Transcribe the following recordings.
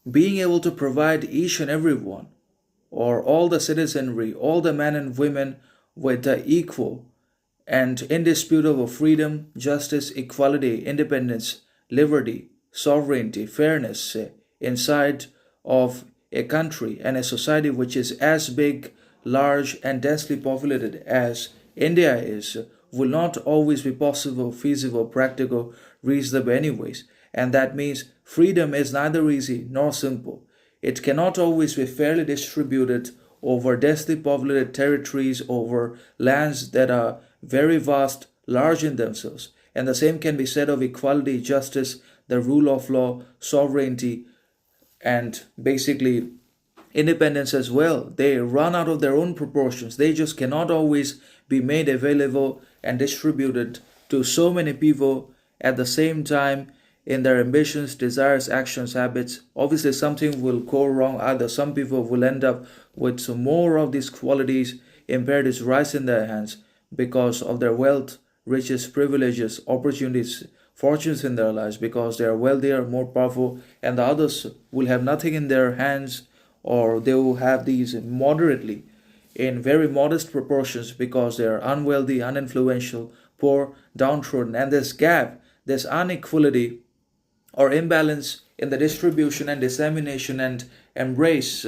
being able to provide each and every one, or all the citizenry, all the men and women with the equal and indisputable freedom, justice, equality, independence, liberty, sovereignty, fairness inside of a country and a society which is as big, large, and densely populated as India is, will not always be possible, feasible, practical, reasonable, anyways. And that means freedom is neither easy nor simple. It cannot always be fairly distributed over densely populated territories, over lands that are very vast, large in themselves. And the same can be said of equality, justice, the rule of law, sovereignty, and basically independence as well. They run out of their own proportions. They just cannot always be made available and distributed to so many people at the same time in their ambitions, desires, actions, habits. Obviously, something will go wrong. Either some people will end up with some more of these qualities, imperatives rise in their hands because of their wealth, riches, privileges, opportunities, fortunes in their lives, because they are wealthier, more powerful, and the others will have nothing in their hands, or they will have these moderately in very modest proportions because they are unwealthy, uninfluential, poor, downtrodden. And this gap, this inequality or imbalance in the distribution and dissemination and embrace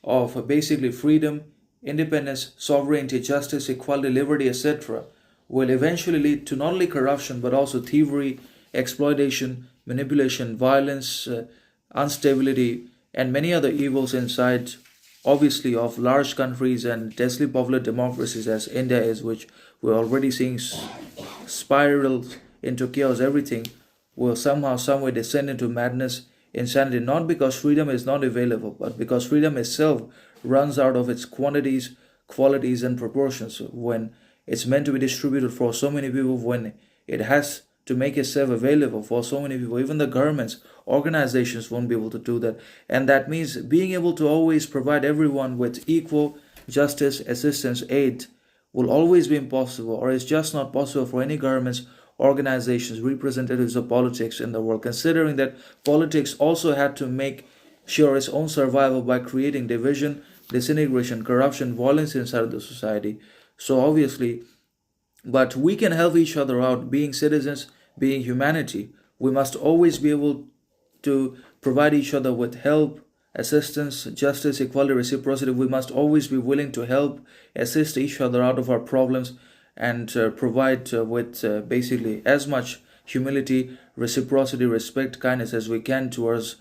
of basically freedom, independence, sovereignty, justice, equality, liberty, etc., will eventually lead to not only corruption but also thievery, exploitation, manipulation, violence, instability, and many other evils inside, obviously, of large countries and densely populated democracies as India is, which we're already seeing spiral into chaos. Everything will somehow, someway descend into madness, insanity, not because freedom is not available, but because freedom itself runs out of its quantities, qualities, and proportions when it's meant to be distributed for so many people, when it has to make itself available for so many people. Even the governments, organizations won't be able to do that. And that means being able to always provide everyone with equal justice, assistance, aid will always be impossible, or it's just not possible for any governments, organizations, representatives of politics in the world, considering that politics also had to make sure its own survival by creating division, disintegration, corruption, violence inside of the society. So obviously, but we can help each other out, being citizens, being humanity. We must always be able to provide each other with help, assistance, justice, equality, reciprocity. We must always be willing to help, assist each other out of our problems, and provide with basically as much humility, reciprocity, respect, kindness as we can towards